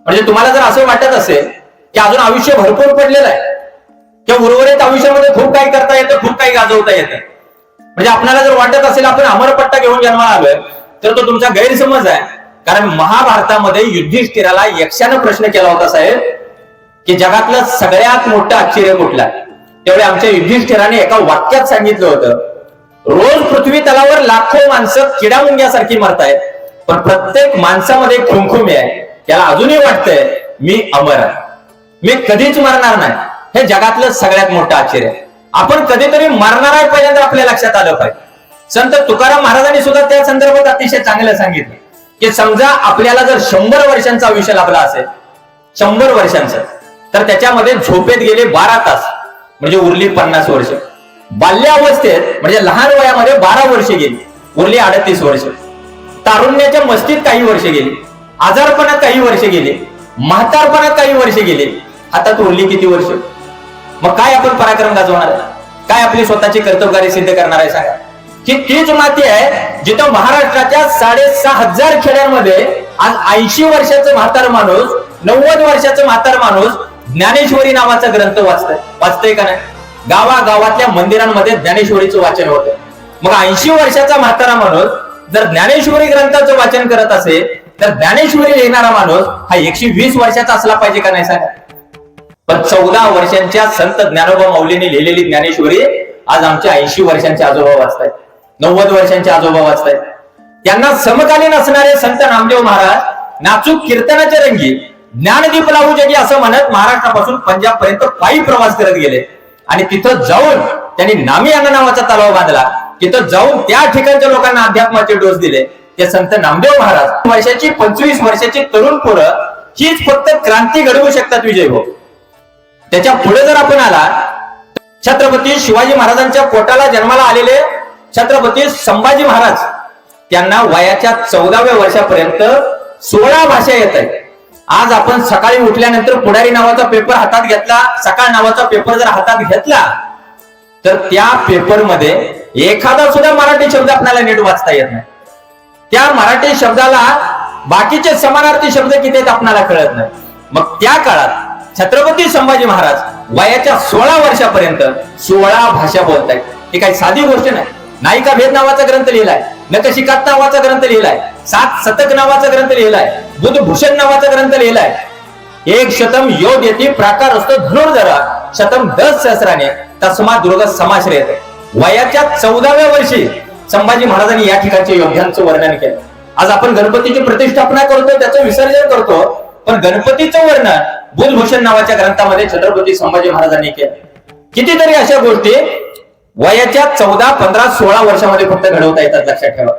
म्हणजे तुम्हाला जर असं वाटत असेल की अजून आयुष्य भरपूर पडलेलं आहे किंवा उर्वरित आयुष्यामध्ये खूप काही करता येतं, खूप काही गाजवता येतं, म्हणजे आपल्याला जर वाटत असेल आपण अमरपट्टा घेऊन जन्माला आलोय, तर तो तुमचा गैरसमज आहे. कारण महाभारतामध्ये युधिष्ठिराला यक्षानं प्रश्न केला होता साहेब की जगातलं सगळ्यात मोठं आश्चर्य कुठलं. तेवढे आमच्या युधिष्ठिराने एका वाक्यात सांगितलं होतं, रोज पृथ्वी तलावर लाखो माणसं किडामुंग्यासारखी मरतायत, पण प्रत्येक माणसामध्ये खुमखुमी आहे. त्याला अजूनही वाटतंय मी अमर आहे, मी कधीच मरणार नाही. हे जगातलं सगळ्यात मोठं आश्चर्य. आपण कधीतरी मरणार आहे पहिल्यांदा आपल्या लक्षात आलं पाहिजे. संत तुकाराम महाराजांनी सुद्धा त्या संदर्भात अतिशय चांगलं सांगितलं की समजा आपल्याला जर 100 वर्षांचं आयुष्य लाभलं असेल, 100 वर्षांचं, तर त्याच्यामध्ये झोपेत गेले 12 तास, म्हणजे उरली 50 वर्ष. बाल्यावस्थेत म्हणजे लहान वयामध्ये 12 वर्ष गेली, उरली 38 वर्ष. तारुण्याच्या मस्तीत काही वर्ष गेली, आजारपणात काही वर्ष गेली, म्हातारपणात काही वर्ष गेली, हातात उरली किती वर्ष. मग काय आपण पराक्रम गाजवणार आहे, काय आपली स्वतःची कर्तव्यकारी सिद्ध करणार आहे सांगा. ही तीच माती आहे जिथं महाराष्ट्राच्या 6,500 खेड्यांमध्ये आज 80 वर्षाचं म्हातार माणूस, 90 वर्षाचं म्हातार माणूस ज्ञानेश्वरी नावाचा ग्रंथ वाचतंय का नाही. गावागावातल्या मंदिरांमध्ये ज्ञानेश्वरीचं वाचन होतं. मग 80 वर्षाचा म्हातारा माणूस जर ज्ञानेश्वरी ग्रंथाचं वाचन करत असेल तर ज्ञानेश्वरी लिहिणारा माणूस हा 120 वर्षाचा असला पाहिजे का नाही सांगा. पण 14 वर्षांच्या संत ज्ञानोबा माऊलींनी लिहिलेली ज्ञानेश्वरी आज आमच्या 80 वर्षांचे आजोबा वाचतायत, 90 वर्षांचे आजोबा वाचतायत. त्यांना समकालीन असणारे संत नामदेव महाराज नाचूक कीर्तनाच्या रंगी ज्ञानदीप लावू जगी असं म्हणत महाराष्ट्रापासून पंजाब पर्यंत पायी प्रवास करत गेले. आणि तिथं जाऊन त्यांनी नामी अण्णा नावाचा तलाव बांधला. तिथं जाऊन त्या ठिकाणच्या लोकांना अध्यात्माचे डोस दिले. ते संत नामदेव महाराज वर्षाची 25 वर्षाची तरुण पोरं हीच फक्त क्रांती घडवू शकतात विजय भाऊ. त्याच्या पुढे जर आपण आला, छत्रपती शिवाजी महाराजांच्या पोटाला जन्माला आलेले छत्रपती संभाजी महाराज, त्यांना वयाच्या 14व्या वर्षापर्यंत 16 भाषा येत आहेत. आज आपण सकाळी उठल्यानंतर पुढारी नावाचा पेपर हातात घेतला, सकाळ नावाचा पेपर जर हातात घेतला तर त्या पेपरमध्ये एखादा सुद्धा मराठी शब्द आपल्याला नीट वाचता येत नाही. त्या मराठी शब्दाला बाकीचे समानार्थी शब्द किती आहेत आपल्याला कळत नाही. मग त्या काळात छत्रपती संभाजी महाराज वयाच्या 16 वर्षापर्यंत 16 भाषा बोलतायत. ही काही साधी गोष्ट नाही. नायिका भेद नावाचा ग्रंथ लिहिलाय, नखशिकात नावाचा ग्रंथ लिहिलाय, 7 शतक नावाचा ग्रंथ लिहिलाय, बुधभूषण नावाचा ग्रंथ लिहिलाय. 1 शतम योध येते प्राकार असतो धनुर्धरा, शतम 10 सहस्राने तस्मा दुर्ग समाश्रयते. वयाच्या 14व्या वर्षी संभाजी महाराजांनी या ठिकाणच्या योद्ध्यांचं वर्णन केलं. आज आपण गणपतीची प्रतिष्ठापना करतो, त्याचं विसर्जन करतो, पण गणपतीचं वर्णन बुधभूषण नावाच्या ग्रंथामध्ये छत्रपती संभाजी महाराजांनी केलं. कितीतरी अशा गोष्टी वयाच्या 14, 15, 16 वर्षामध्ये फक्त घडवता येतात, लक्षात ठेवा.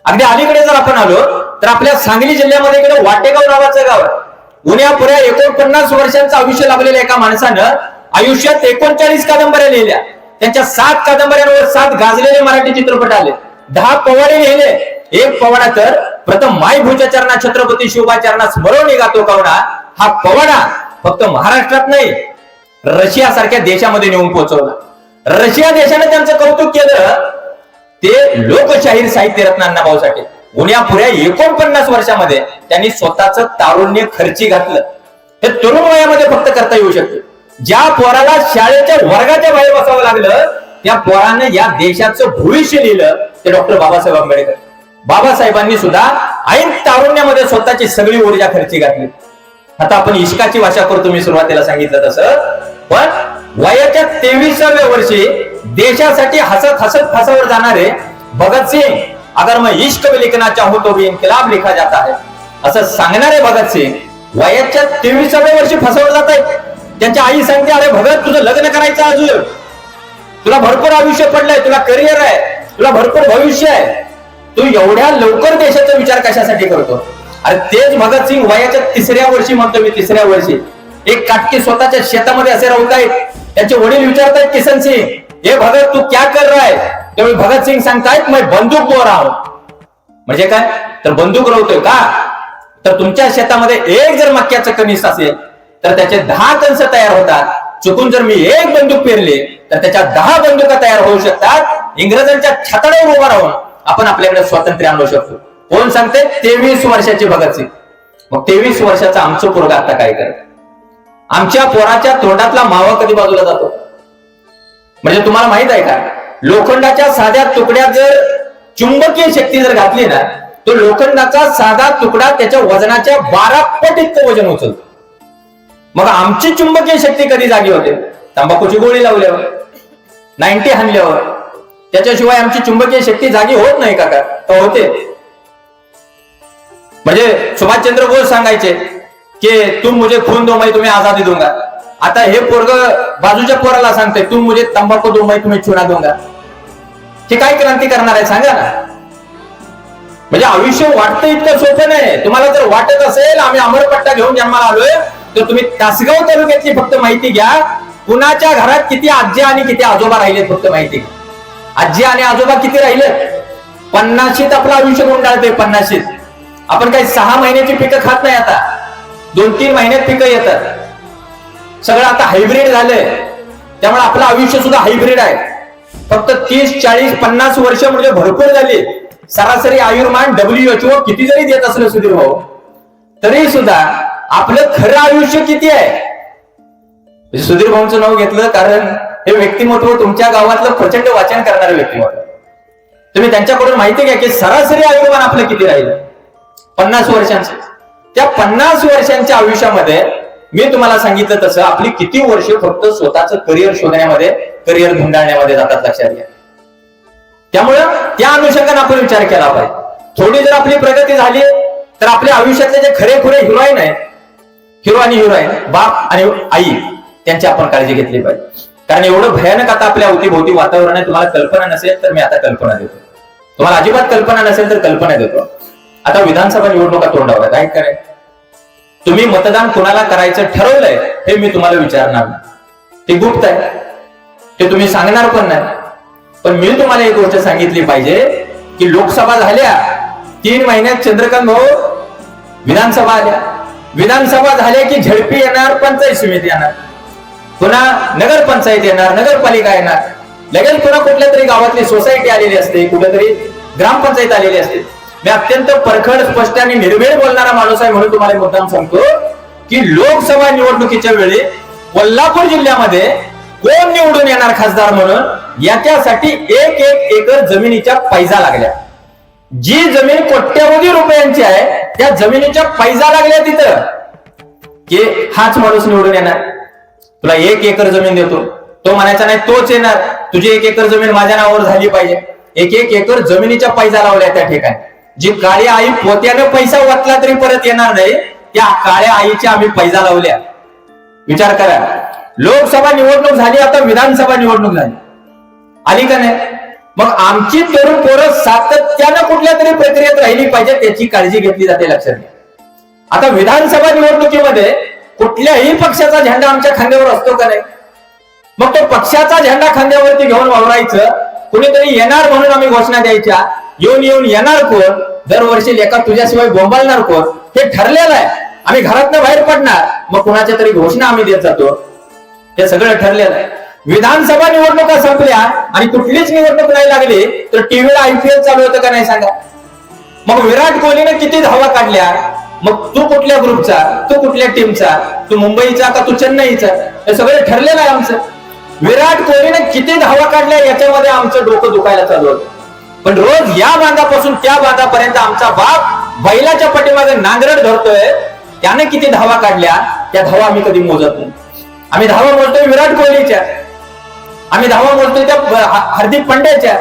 अगदी अलीकडे जर आपण आलो तर आपल्या सांगली जिल्ह्यामध्ये इकडे वाटेगाव नावाचं गाव आहे. उन्यापुऱ्या 49 वर्षांचं आयुष्य लाभलेल्या एका माणसानं आयुष्यात 39 कादंबऱ्या लिहिल्या. त्यांच्या 7 कादंबऱ्यांवर 7 गाजलेले मराठी चित्रपट आले, 10 पवाडे लिहिले. एक पवाडा तर प्रथम मायभूच्या चरणा छत्रपती शिवबाचरणा स्मरून निघातो कवडा. हा पवाडा फक्त महाराष्ट्रात नाही, रशिया सारख्या देशामध्ये नेऊन पोहोचवला. रशिया देशाने त्यांचं कौतुक केलं ते लोकशाहीर साहित्य रत्न अण्णाभाऊसाठी. उन्यापुऱ्या 49 वर्षामध्ये त्यांनी स्वतःच तारुण्य खर्ची घातलं. हे तरुण वयामध्ये फक्त करता येऊ शकते. ज्या पोराला शाळेच्या वर्गाच्या बाहेर बसावं लागलं त्या पोरानं या देशाचं भविष्य लिहिलं ते डॉक्टर बाबासाहेब आंबेडकर. बाबासाहेबांनी सुद्धा ऐन तारुण्यामध्ये स्वतःची सगळी ऊर्जा खर्ची घातली. आता आपण इश्काची भाषा करतो, मी सुरुवातीला सांगितलं तसं. पण वयाच्या 23व्या वर्षी देशासाठी हसत हसत फासावर जाणारे भगतसिंग, अगर मैं इश्क में लिखना चाहूं तो भी इनकलाब लिखा जाता है, असं सांगणारे भगतसिंग वयाच्या 23व्या वर्षी फासावर जात आहेत. त्यांची आई सांगते, अरे भगत तुझं लग्न करायचं अजून, तुला भरपूर आयुष्य पडलंय, तुला करिअर आहे, तुला भरपूर भविष्य आहे, तू एवढ्या लवकर देशाचा विचार कशासाठी करतो. अरे तेच भगतसिंग वयाच्या 3ऱ्या वर्षी म्हणतो मी, 3ऱ्या वर्षी एक काटके स्वतःच्या शेतामध्ये असे राहतायत. त्याचे वडील विचारतायत किसन सिंग, हे भगत तू क्या कर रहा है. त्यावेळी भगतसिंग सांगतायत मैं बंदूक बो रहा हूं. म्हणजे काय, तर बंदूक रोवतोय का. तर तुमच्या शेतामध्ये एक जर मक्याचं कणीस असेल तर त्याचे 10 कणस तयार होतात. चुकून जर मी एक बंदूक पेरली तर त्याच्या 10 बंदुका तयार होऊ शकतात. इंग्रजांच्या छाताडावर उभा राहून आपण आपल्याकडे स्वातंत्र्य आणू शकतो. कोण सांगते, 23 वर्षाचे भगतसिंग. मग 23 वर्षाचा आमचं पोरगा आता काय करत? आमच्या पोराच्या तोंडातला मावा कधी बाजूला जातो? म्हणजे तुम्हाला माहित आहे का, लोखंडाच्या साध्या तुकड्यात जर चुंबकीय शक्ती जर घातली ना, तो लोखंडाचा साधा तुकडा त्याच्या वजनाच्या 12 पट इतकं वजन उचलतो. मग आमची चुंबकीय शक्ती कधी जागी होते? तंबाखूची गोळी लावल्यावर, 90 हाणल्यावर. त्याच्याशिवाय आमची चुंबकीय शक्ती जागी होत नाही का? तर होते. म्हणजे सुभाषचंद्र बोस सांगायचे की तुम मुझे खून दो मैं तुम्हें आजादी दूंगा. आता हे पोरग बाजूच्या पोराला सांगते तुम मुझे तंबाखू दो मैं तुम्हें चुना दूंगा. हे काय क्रांती करणार आहे सांगा ना. म्हणजे आयुष्य वाटतं इतकं सोपं नाही. तुम्हाला जर वाटत असेल आम्ही अमरपट्टा घेऊन जन्माला आलोय, तर तुम्ही तासगाव तालुक्यातली फक्त माहिती घ्या. कुणाच्या घरात किती आजी आणि किती आजोबा राहिले फक्त माहिती घ्या. आजी आणि आजोबा किती राहिले? 50शीत आपलं आयुष्य गुंडाळतंय. 50शीत आपण काही 6 महिन्याची पिकं खात नाही. आता 2-3 महिन्यात पिकं येतात. सगळं आता हायब्रिड झालंय. त्यामुळे आपलं आयुष्य सुद्धा हायब्रिड आहे. फक्त 30, 40, 50 वर्ष म्हणजे भरपूर झाली. सरासरी आयुर्मान WHO किती जरी देत असलं सुधीर भाऊ, तरी सुद्धा आपलं खरं आयुष्य किती आहे? सुधीर भाऊंचं नाव घेतलं कारण हे व्यक्तिमत्व तुमच्या गावातलं प्रचंड वाचन करणारे व्यक्तिमत्व. तुम्ही त्यांच्याकडून माहिती घ्या की सरासरी आयुर्मान आपलं किती राहिलं? 50 वर्षांचं. त्या 50 वर्षांच्या आयुष्यामध्ये मी तुम्हाला सांगितलं तसं आपली किती वर्ष फक्त स्वतःचं करिअर शोधण्यामध्ये, करिअर गुंडाळण्यामध्ये जातात, लक्षात घ्या. त्यामुळं त्या अनुषंगाने आपण विचार केला पाहिजे. थोडी जर आपली प्रगती झाली तर आपल्या आयुष्यातले जे खरेखुरे हिरोईन आहेत, हिरो आणि हिरोईन, बाप आणि आई, त्यांची आपण काळजी घेतली पाहिजे. कारण एवढं भयानक आता आपल्या अवतीभोवती वातावरण आहे. तुम्हाला कल्पना नसेल तर मी आता कल्पना देतो. तुम्हाला अजिबात कल्पना नसेल तर कल्पना देतो. आता विधानसभा निवडणुका तोंडावर काय करायचं? तुम्ही मतदान कोणाला करायचं ठरवलंय हे मी तुम्हाला विचारणार नाही. ते गुप्त आहे, ते तुम्ही सांगणार पण नाही. पण मी तुम्हाला एक गोष्ट सांगितली पाहिजे की लोकसभा झाल्या, 3 महिन्यात चंद्रकांत भाऊ विधानसभा आल्या. विधानसभा झाल्या की झडपी येणार, पंचायत समिती येणार, पुन्हा नगरपंचायत येणार, नगरपालिका येणार, लगेच पुन्हा कुठल्या तरी गावातली सोसायटी आलेली असते, कुठेतरी ग्रामपंचायत आलेली असते. मी अत्यंत परखड, स्पष्ट आणि निर्भीड बोलणारा माणूस आहे म्हणून तुम्हाला मुद्दाम सांगतो की लोकसभा निवडणुकीच्या वेळी कोल्हापूर जिल्ह्यामध्ये कोण निवडून येणार खासदार म्हणून याच्यासाठी 1 एकर जमिनीच्या पैजा लागल्या. जी जमीन कोट्यवधी रुपयांची आहे त्या जमिनीच्या पैजा लागल्या तिथं की हाच माणूस निवडून येणार. तुला 1 एकर जमीन देतो, तो म्हणायचा नाही तोच येणार. तुझी 1 एकर जमीन माझ्या नावावर झाली पाहिजे. 1 एकर जमिनीच्या पैजा लावल्या त्या ठिकाणी. जी काळी आई पोत्यानं पैसा वाचला तरी परत येणार नाही, त्या काळ्या आईच्या आम्ही पैजा लावल्या. विचार करा. लोकसभा निवडणूक झाली, आता विधानसभा निवडणूक झाली, आली का नाही? मग आमची तरुण पोरं सातत्यानं कुठल्या तरी प्रक्रियेत राहिली पाहिजे, त्याची काळजी घेतली जाते, लक्षात घ्या. आता विधानसभा निवडणुकीमध्ये कुठल्याही पक्षाचा झेंडा आमच्या खांद्यावर असतो का नाही? मग तो पक्षाचा झेंडा खांद्यावरती घेऊन वावरायचं. कुणीतरी येणार म्हणून आम्ही घोषणा द्यायच्या. येऊन येणार कोण? दरवर्षी लेखा तुझ्याशिवाय बोंबालणार कोण? हे ठरलेलं आहे. आम्ही घरातनं बाहेर पडणार, मग कुणाच्या तरी घोषणा आम्ही देत जातो. हे सगळं ठरलेलं आहे. विधानसभा निवडणुका संपल्या आणि कुठलीच निवडणूक नाही लागली तर टीव्हीला IPL चालू होतं का नाही सांगा? मग विराट कोहलीने किती धावा काढल्या? मग तू कुठल्या ग्रुपचा, तू कुठल्या टीमचा, तू मुंबईचा का तू चेन्नईचा? हे सगळं ठरलेलं आहे आमचं. विराट कोहलीने किती धावा काढल्या याच्यामध्ये आमचं डोकं दुखायला चालू होतं. पण रोज या बांधापासून त्या बांधापर्यंत आमचा बाप बैलाच्या पाठीमागे नांगरट धरतोय. त्याने किती धावा काढल्या त्या धावा आम्ही कधी मोजत नाही. आम्ही धावा मोजतोय विराट कोहलीच्या, आम्ही धावा मोजतोय त्या हार्दिक पांड्याच्या.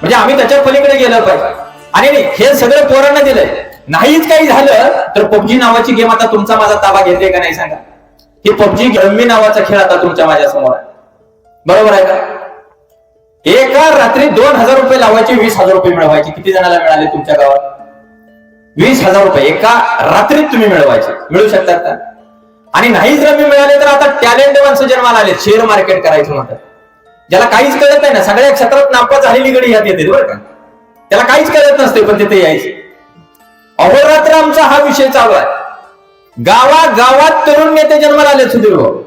म्हणजे आम्ही त्याच्या पलीकडे गेलं पाहिजे. आणि हे सगळं पोरांना दिलंय. नाहीच काही झालं तर PUBG नावाची गेम आता तुमचा माझा ताबा घेते का नाही सांगा? ही PUBG रम्मी नावाचा खेळ आता तुमच्या माझ्या समोर आहे, बरोबर आहे का? एका रात्री 2,000 रुपये लावायचे, 20,000 रुपये मिळवायचे. किती जणाला मिळाले तुमच्या गावात? 20,000 रुपये एका रात्रीत तुम्ही मिळवायचे. मिळू शकतात का? आणि नाहीच रमी मिळाले तर आता टॅलेंट माणसं जन्माला आले, शेअर मार्केट करायचं म्हणतात. ज्याला काहीच कळत नाही ना, सगळ्या क्षेत्रात नापास झालेली गडी ह्यात येते बरं का. त्याला काहीच कळत नसते पण तिथे यायचे. अहोरात्र आमचा हा विषय चालू आहे. गावागावात तरुण नेते जन्माला आले सुधीर भाऊ.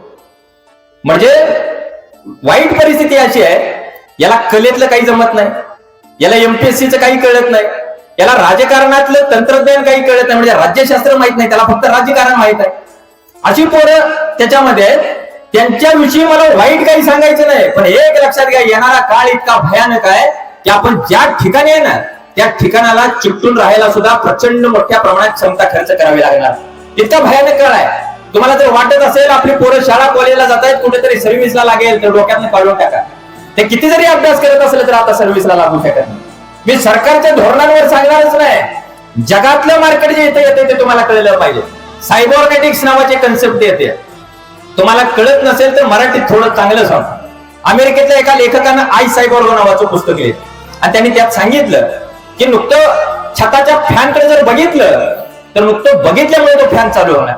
म्हणजे वाईट परिस्थिती अशी आहे, याला कलेतलं काही जमत नाही, याला MPSCचं काही कळत नाही, याला राजकारणातलं तंत्रज्ञान काही कळत नाही, म्हणजे राज्यशास्त्र माहित नाही, त्याला फक्त राजकारण माहित आहे. अशी पोरं त्याच्यामध्ये आहेत. त्यांच्याविषयी मला वाईट काही सांगायचं नाही, पण एक लक्षात घ्या, येणारा काळ इतका भयानक आहे की आपण ज्या ठिकाणी आहे ना त्या ठिकाणाला चिकटून राहायला सुद्धा प्रचंड मोठ्या प्रमाणात क्षमता खर्च करावी लागणार. इतका भयानक काळ आहे. तुम्हाला जर वाटत असेल आपली पोरं शाळा कॉलेजला जात आहेत, कुठेतरी सर्व्हिसला लागेल, तर डोक्यातनं काढून टाका. ते किती जरी अभ्यास करत असले तर आता सर्व्हिसला लागू शकत नाही. मी सरकारच्या धोरणांवर सांगणारच नाही, जगातलं मार्केट जे इथे येते ते तुम्हाला कळलं पाहिजे. सायबरनेटिक्स नावाची कन्सेप्ट येते, तुम्हाला कळत नसेल तर मराठीत थोडं चांगलं सांग. अमेरिकेतल्या एका लेखकानं आय सायबॉर्ग नावाचं पुस्तक लिहिलं आणि त्यांनी त्यात सांगितलं की नुकतं छताच्या फॅनकडे जर बघितलं तर नुकतं बघितल्यामुळे तो फॅन चालू होणार.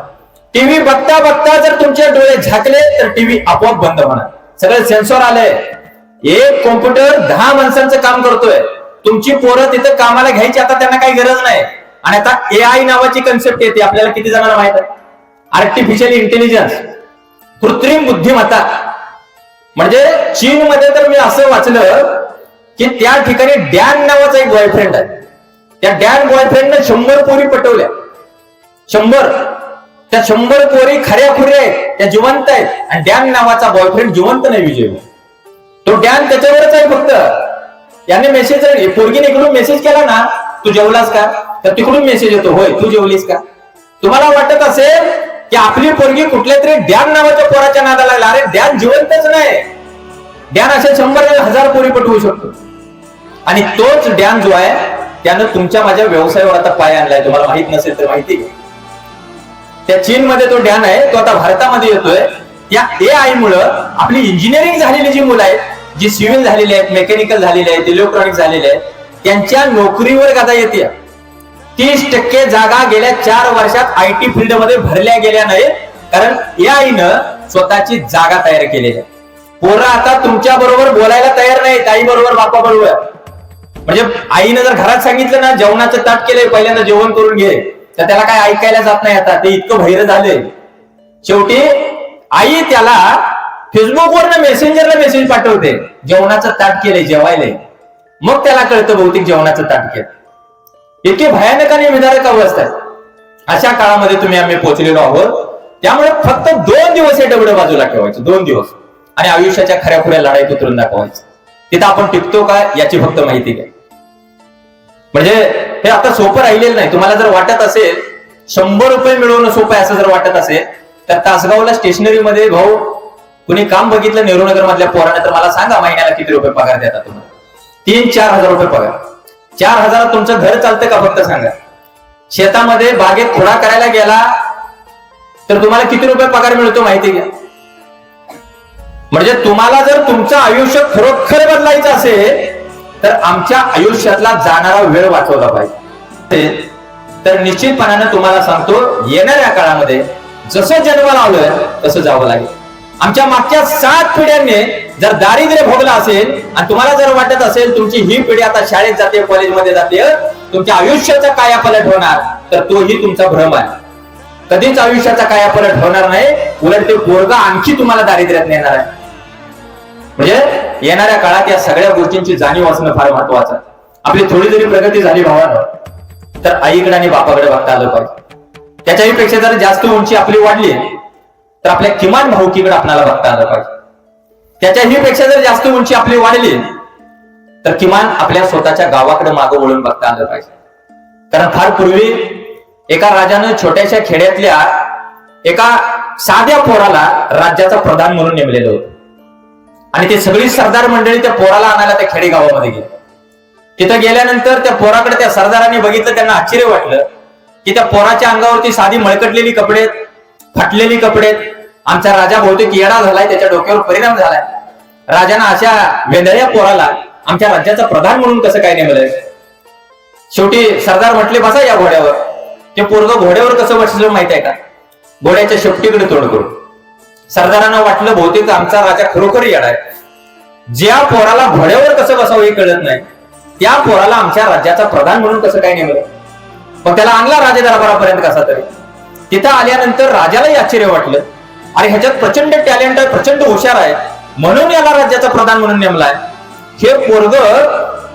टीव्ही बघता बघता जर तुमचे डोळे झाकले तर टीव्ही आपोआप बंद होणार. सगळे सेन्सॉर आले. एक कॉम्प्युटर 10 माणसांचं काम करतोय. तुमची पोरं तिथं कामाला घ्यायची आता त्यांना काही गरज नाही. आणि आता AI नावाची कन्सेप्ट येते, आपल्याला किती जणांना माहित आहे? आर्टिफिशियल इंटेलिजन्स, कृत्रिम बुद्धिमत्ता. म्हणजे चीनमध्ये तर मी असं वाचलं की त्या ठिकाणी डॅन नावाचा एक बॉयफ्रेंड आहे. त्या डॅन बॉयफ्रेंडने 100 पोरी पटवल्या. 100. त्या 100 पोरी खऱ्याखुऱ्या आहेत, त्या जिवंत आहेत. आणि डॅन नावाचा बॉयफ्रेंड जिवंत नाही विजय. तो डॅन त्याच्यावरच आहे फक्त. याने मेसेज, पोरगीने इकडून मेसेज केला ना, तू जेवलास का, तर तिकडून मेसेज येतो, होय तू जेवलीस का. तुम्हाला वाटत असेल की आपली पोरगी कुठल्या तरी डॅन नावाच्या पोराच्या नादाला लागला. अरे डॅन जिवंतच नाही. डॅन अशा 100,000 पोरी पटवू शकतो. आणि तोच डॅन जो आहे त्यानं तुमच्या माझ्या व्यवसायावर आता पाय आणलाय. तुम्हाला माहित नसेल तर माहिती घ्या. त्या चीनमध्ये तो डॅन आहे, तो आता भारतामध्ये येतोय. या AI मुळे आपली इंजिनिअरिंग झालेली जी मुलं आहेत, जी सिव्हिल झालेली आहेत, मेकॅनिकल झालेले आहेत, इलेक्ट्रॉनिक झालेले आहेत, त्यांच्या नोकरीवर गादा येते. 30% जागा गेल्या 4 वर्षात IT फील्ड मध्ये भरल्या गेल्या नाहीत, कारण AIनं स्वतःची जागा तयार केलेली आहे. पोरं आता तुमच्या बरोबर बोलायला तयार नाहीत, आई बरोबर बापा बरोबर. म्हणजे आईनं जर घरात सांगितलं ना जेवणाचं ताट केलंय, पहिल्यांदा जेवण करून घे, तर त्याला काय ऐकायला जात नाही. आता ते इतकं बहिरं झालंय. शेवटी आई त्याला फेसबुकवर मेसेंजरला मेसेज पाठवते, जेवणाचं ताट केलंय, जेवायलंय. मग त्याला कळतं बहुतेक जेवणाचं ताट केलं. इतकी भयानक आणि विदारक अवस्था आहे. अशा काळामध्ये आम्ही पोहोचलेलो आहोत. त्यामुळे फक्त 2 दिवस हे डबडं बाजूला ठेवायचं, 2 दिवस, आणि आयुष्याच्या खऱ्याखुऱ्या लढाईत उतरून दाखवायचं. तिथं आपण टिकतो का याची फक्त माहिती घ्या. म्हणजे हे आता सोपं राहिलेलं नाही. तुम्हाला जर वाटत असेल 100 रुपये मिळवणं सोपं आहे असं जर वाटत असेल तर तासगावला स्टेशनरी मध्ये भाऊ कुणी काम बघितलं नेहरूनगर मधल्या पोराने तर मला सांगा महिन्याला किती रुपये पगार देतात तुम्हाला? 3-4 हजार रुपये पगार. 4,000 तुमचं घर चालतं का फक्त सांगा. शेतामध्ये बागेत खोडा करायला गेला तर तुम्हाला किती रुपये पगार मिळतो माहिती घ्या. म्हणजे तुम्हाला जर तुमचं आयुष्य खरोखर बदलायचं असेल तर आमच्या आयुष्यातला जाणारा वेळ वाचवला पाहिजे. तर निश्चितपणाने तुम्हाला सांगतो, येणाऱ्या काळामध्ये जसं जन्माला आलोय तसं जावं लागेल. आमच्या मागच्या 7 पिढ्यांनी जर दारिद्र्य भोगलं असेल आणि तुम्हाला जर वाटत असेल तुमची ही पिढी आता शाळेत जाते, कॉलेजमध्ये जाते, तुमच्या आयुष्याचा कायापालट होणार, तर तोही तुमचा भ्रम आहे. कधीच आयुष्याचा कायापालट होणार नाही. उलट ते पोरगा आणखी तुम्हाला दारिद्र्यात नेणार आहे. म्हणजे येणाऱ्या काळात या सगळ्या गोष्टींची जाणीव असणं फार महत्वाचं आहे. आपली थोडी जरी प्रगती झाली भावानं तर आईकडे आणि बापाकडे बघता आलं पाहिजे. त्याच्याही पेक्षा जर जास्त उंची आपली वाढली तर आपल्या किमान भाऊकीकडे आपल्याला बघता आलं पाहिजे. त्याच्याही पेक्षा जर जास्त उंची आपली वाढली तर किमान आपल्या स्वतःच्या गावाकडे मागं वळून बघता आलं पाहिजे. कारण फार पूर्वी एका राजानं छोट्याशा खेड्यातल्या एका साध्या पोराला राज्याचा प्रधान म्हणून नेमलेलं होतं. आणि ते सगळी सरदार मंडळी त्या पोराला आणायला त्या खेडेगावामध्ये गेली. तिथं गेल्यानंतर त्या पोराकडे त्या सरदारांनी बघितलं, त्यांना आश्चर्य वाटलं की त्या पोराच्या अंगावरती साधी मळकटलेली कपडे, फाटलेली कपडे. आमचा राजा बहुतेक येडा झालाय, त्याच्या डोक्यावर परिणाम झालाय. राजानं अशा वेंधळ्या पोराला आमच्या राज्याचा प्रधान म्हणून कसं काय नेमलंय? शेवटी सरदार म्हटले, बसा या घोड्यावर. ते पोरगं घोड्यावर कसं बसलं माहित आहे का? घोड्याच्या शेपटीकडे तोंड करून. सरदारांना वाटलं बहुतेक आमचा राजा खरोखर येडा आहे. ज्या पोराला घोड्यावर कसं बसावं हे कळत नाही, त्या पोराला आमच्या राज्याचा प्रधान म्हणून कसं काय नेमलं? मग त्याला आणला राजा दरबारापर्यंत कसा तरी. तिथं आल्यानंतर राजालाही आश्चर्य वाटलं, अरे ह्याच्यात प्रचंड टॅलेंट आहे, प्रचंड हुशार आहे, म्हणून याला राज्याचा प्रधान म्हणून नेमलाय. हे पोरग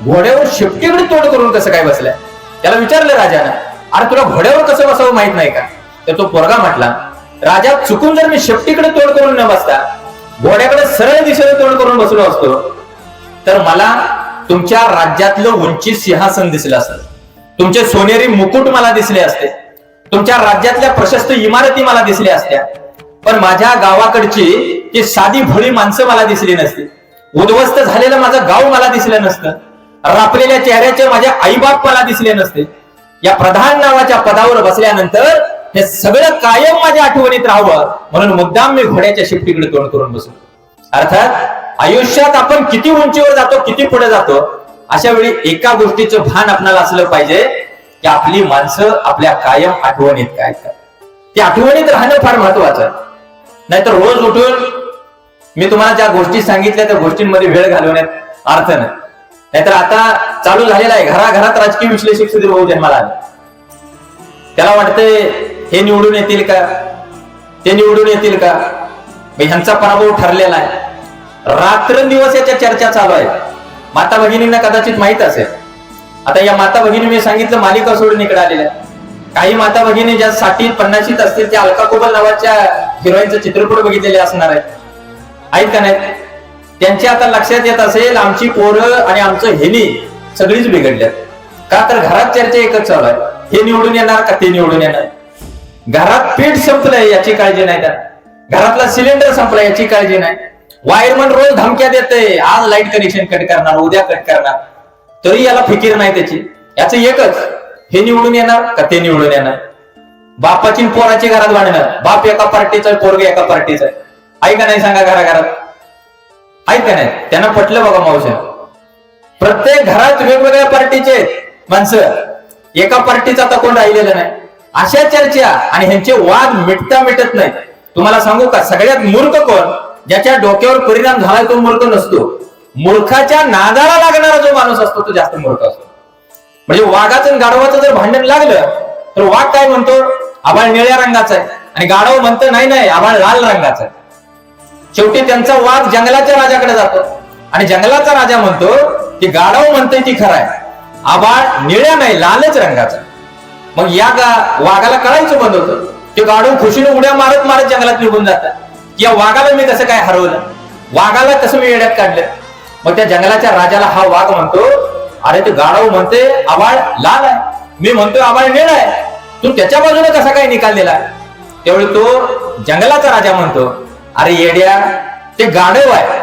घोड्यावर शेपटीकडे तोंड करून कसं काय बसलाय? त्याला विचारलं राजानं, अरे तुला घोड्यावर कसं बसावं माहित नाही का? तर तो पोरगा म्हटला, राजा चुकून जर मी शेपटीकडे तोंड करून न बसता घोड्याकडे सरळ दिशेने तोंड करून बसलो असतो तर मला तुमच्या राज्यातलं उंची सिंहासन दिसलं असतं, तुमचे सोनेरी मुकुट मला दिसले असते, तुमच्या राज्यातल्या प्रशस्त इमारती मला दिसल्या असत्या, पण माझ्या गावाकडची ती साधी भोळी माणसं मला दिसली नसती, उद्ध्वस्त झालेलं माझं गाव मला दिसलं नसतं, रापलेल्या चेहऱ्याचे माझे आईबाप मला दिसले नसते. या प्रधान नावाच्या पदावर बसल्यानंतर हे सगळं कायम माझ्या आठवणीत राहावं म्हणून मुद्दाम मी घोड्याच्या शिफ्टीकडे तोंड करून बसलो. अर्थात आयुष्यात आपण किती उंचीवर जातो, किती पुढे जातो, अशा वेळी एका गोष्टीचं भान आपल्याला असलं पाहिजे की आपली माणसं आपल्या कायम आठवणीत काय करतात, ती आठवणीत राहणं फार महत्वाचं. नाहीतर रोज उठून मी तुम्हाला ज्या गोष्टी सांगितल्या त्या गोष्टींमध्ये वेळ घालवण्यात अर्थ नाही. नाहीतर आता चालू झालेला आहे, घराघरात राजकीय विश्लेषक सुधीर भाऊ जन्माला आले. त्याला वाटतंय हे निवडून येतील का, ते निवडून येतील का, ह्यांचा पराभव ठरलेला आहे. रात्रंदिवस याच्या चर्चा चालू आहे. माता भगिनींना कदाचित माहित असेल. आता या माता भगिनी मी सांगितलं मालिका सोडून इकडे आलेल्या. काही माता भगिनी ज्या 60-50 असतील त्या अलका कुबल नावाच्या हिरोईनचं चित्रपट बघितलेले असणार आहेत का नाही? त्यांच्या आता लक्षात येत असेल आमची पोरं आणि आमचं हेनी सगळीच बिघडल्यात. का तर घरात चर्चा एकच चालू आहे, हे निवडून येणार का ते निवडून येणार. घरात पीठ संपलंय याची काळजी नाही, त्यात घरातला सिलेंडर संपला याची काळजी नाही. वायरमन रोज धमक्या देते, आज लाईट कनेक्शन कट करणार, उद्या कट करणार, तरी याला फिकीर नाही त्याची. याचं एकच, हे निवडून येणार का ते निवडून येणार. बापाची पोराची घरात भांडणार, बाप एका पार्टीचा आहे, पोरग एका पार्टीचा आहे. आहे का नाही सांगा घराघरात, आहे का नाही? त्यांना पटलं बघा मावशी, प्रत्येक घरात वेगवेगळ्या पार्टीचे माणसं, एका पार्टीचा आता कोण राहिलेलं नाही. अशा चर्चा आणि ह्यांचे वाद मिटत नाही. तुम्हाला सांगू का, सगळ्यात मूर्ख कोण? ज्याच्या डोक्यावर परिणाम झाला तो मूर्ख नसतो, मूर्खाच्या नादाला लागणारा जो माणूस असतो तो जास्त मूर्ख असतो. म्हणजे वाघाचं आणि गाढवाचं जर भांडण लागलं तर वाघ काय म्हणतो, आभाळ निळ्या रंगाचा आहे, आणि गाढव म्हणतो नाही नाही आभाळ लाल रंगाचा आहे. शेवटी त्यांचा वाद जंगलाच्या राजाकडे जातो आणि जंगलाचा राजा म्हणतो की गाढव म्हणतोय ती खरं आहे, आभाळ निळ्या नाही लालच रंगाचा. मग या वाघाला कळायचं बंद होतं. ते गाढव खुशीने उड्या मारत मारत जंगलात निघून जातात. या वाघाला मी कसं काय हरवलं, वाघाला कसं मी येड्यात काढलं. मग त्या जंगलाच्या राजाला हा वाघ म्हणतो, अरे ते गाढव म्हणते आभाळ लाल आहे, मी म्हणतोय आभाळ निळा आहे, तू त्याच्या बाजूने कसा काय निकाल दिला. त्यावेळी तो जंगलाचा राजा म्हणतो, अरे येड्या ते गाढव आहे,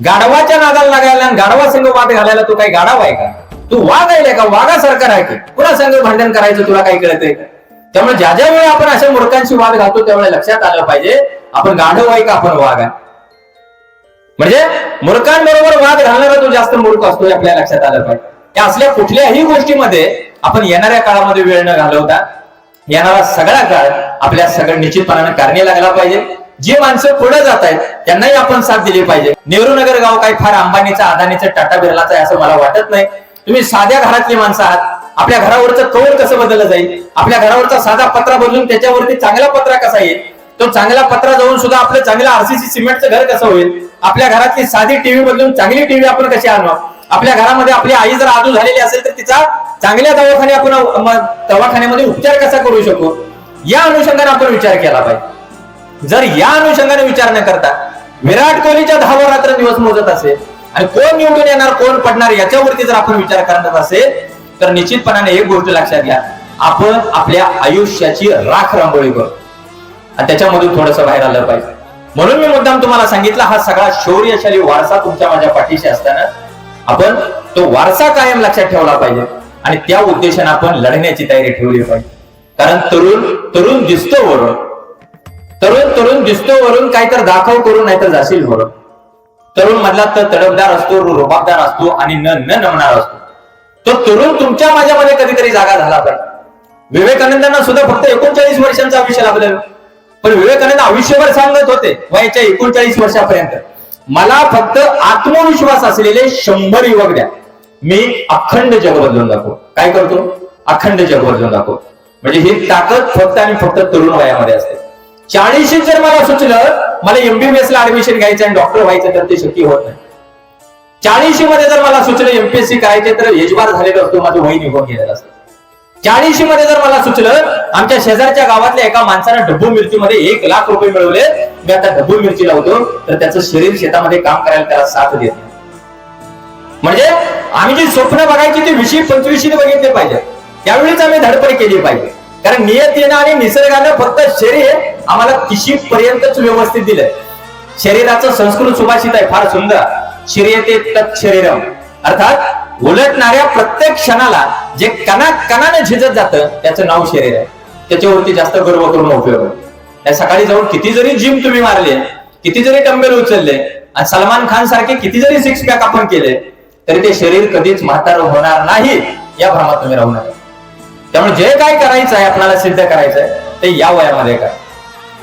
गाढवाच्या नादाला लागायला आणि गाढवा संघ वाद घालायला तू काही गाढव आहे का, तू वाघ आहे का, वाघासारखा आहे की पुन्हा संघ भांडण करायचं तुला काही कळतंय का. त्यामुळे ज्या ज्या वेळी आपण अशा मूर्खांशी वाद घालतो त्यावेळी लक्षात आलं पाहिजे आपण गाढव आहे का आपण वाघ आहे. म्हणजे मूर्खांबरोबर वाद घालणारा तो जास्त मूर्ख असतो हे आपल्याला लक्षात आलं पाहिजे. या असल्या कुठल्याही गोष्टीमध्ये आपण येणाऱ्या काळामध्ये वेळ न घालवता येणारा सगळा काळ आपल्या सगळं निश्चितपणाने कारणी लागला पाहिजे. जी माणसं पुढे जात आहेत त्यांनाही आपण साथ दिली पाहिजे. नेहरू नगर गाव काही फार अंबानीचं आदानीचं टाटा बिर्लाचं आहे असं मला वाटत नाही. तुम्ही साध्या घरातली माणसं आहात. आपल्या घरावरचं कवर कसं बदललं जाईल, आपल्या घरावरचा साधा पत्रा बदलून त्याच्यावरती चांगला पत्रा कसा येईल, तो चांगला पत्रा जाऊन सुद्धा आपलं चांगलं आरसीसी सिमेंटचं घर कसं होईल, आपल्या घरातली साधी टीव्ही बदलून चांगली टीव्ही आपण कशी आणू, आपल्या घरामध्ये आपली आई जर आजू झालेली असेल तर तिचा चांगल्या दवाखान्यामध्ये उपचार कसा करू शकू, या अनुषंगाने आपण विचार केला पाहिजे. जर या अनुषंगाने विचार न करता विराट कोहलीच्या 10 रात्र दिवस मोजत असेल आणि कोण निवडून येणार कोण पडणार याच्यावरती जर आपण विचार करत असेल तर निश्चितपणाने एक गोष्ट लक्षात घ्या, आपण आपल्या आयुष्याची राख रांगोळी करू आणि त्याच्यामधून थोडंसं बाहेर आलं पाहिजे. म्हणून मी मुद्दाम तुम्हाला सांगितलं, हा सगळा शौर्यशाली वारसा तुमच्या माझ्या पाठीशी असताना आपण तो वारसा कायम लक्षात ठेवला पाहिजे आणि त्या उद्देशाने आपण लढण्याची तयारी ठेवली पाहिजे. कारण तरुण दिसतो वरून, तरुण दिसतो वरून काहीतरी दाखव करून नाहीतर जाशील वरून. तरुण मधला तर तडफदार असतो, रुबाबदार असतो आणि न नमणार असतो. तो तरुण तुमच्या माझ्यामध्ये कधीतरी जागा झाला पाहिजे. विवेकानंदांना सुद्धा फक्त 39 वर्षांचं आयुष्य लाभलं, पण विवेकानंद आयुष्यभर सांगत होते वयाच्या 39 वर्षापर्यंत मला फक्त आत्मविश्वास असलेले 100 युवक द्या, मी अखंड जग बदलून दाखव. काय करतो? अखंड जग बदलून दाखव. म्हणजे ही ताकद फक्त आणि फक्त तरुण वयामध्ये असते. 40 जर मला सुचलं मला MBBS ला ऍडमिशन घ्यायचं आणि डॉक्टर व्हायचं तर ते शक्य होत नाही. 40 मध्ये जर मला सुचलं MPSC करायचे तर यजमान झालेलं असतो, माझं वय निघून गेलेलं असतं. 40 मध्ये जर मला सुचलं आमच्या शेजारच्या गावातल्या एका माणसाने ढब्बू मिरचीमध्ये 1,00,000 रुपये मिळवले, मी आता ढब्बू मिरची लावतो, तर त्याचं शरीर शेतामध्ये काम करायला त्याला साथ देत नाही. म्हणजे आम्ही जी स्वप्न बघायची ती 20-25 बघितले पाहिजे, त्यावेळीच आम्ही धडपड केली पाहिजे. कारण नियतीनं आणि निसर्गानं फक्त शरीर आम्हाला किशीपर्यंतच व्यवस्थित दिलंय. शरीराचं संस्कृत सुभाषित आहे फार सुंदर, शरीयते तत् शरीरम, अर्थात उलटणाऱ्या प्रत्येक क्षणाला जे कणाने झिजत जातं त्याचं नाव शरीर आहे. त्याच्यावरती जास्त गर्व करून उपयोग आहे. सकाळी जाऊन किती जरी जिम तुम्ही मारले, किती जरी डंबेल उचलले आणि सलमान खान सारखे किती जरी 6 पॅक आपण केले, तरी ते शरीर कधीच म्हातार होणार नाही या भ्रमात तुम्ही राहू नका. त्यामुळे जे काय करायचं आहे आपल्याला सिद्ध करायचं आहे ते या वयामध्ये करा.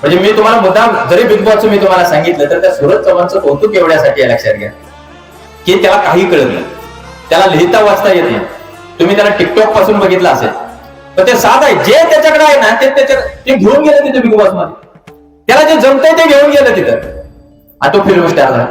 म्हणजे मी तुम्हाला मुद्दाम जरी बिग बॉसचं मी तुम्हाला सांगितलं तर त्या सूरज चव्हाणचं कौतुक एवढ्यासाठी आहे लक्षात घ्या की त्याला काही कळत नाही, त्याला लिहिता वाचता येत नाही. तुम्ही त्याला टिकटॉक पासून बघितलं असेल तर ते साध आहे, जे त्याच्याकडे आहे ना ते घेऊन गेलं तिथे बिग बॉस मध्ये, त्याला जे जमतंय ते घेऊन गेलं तिथं, आणि तो फिल्म स्टार झाला.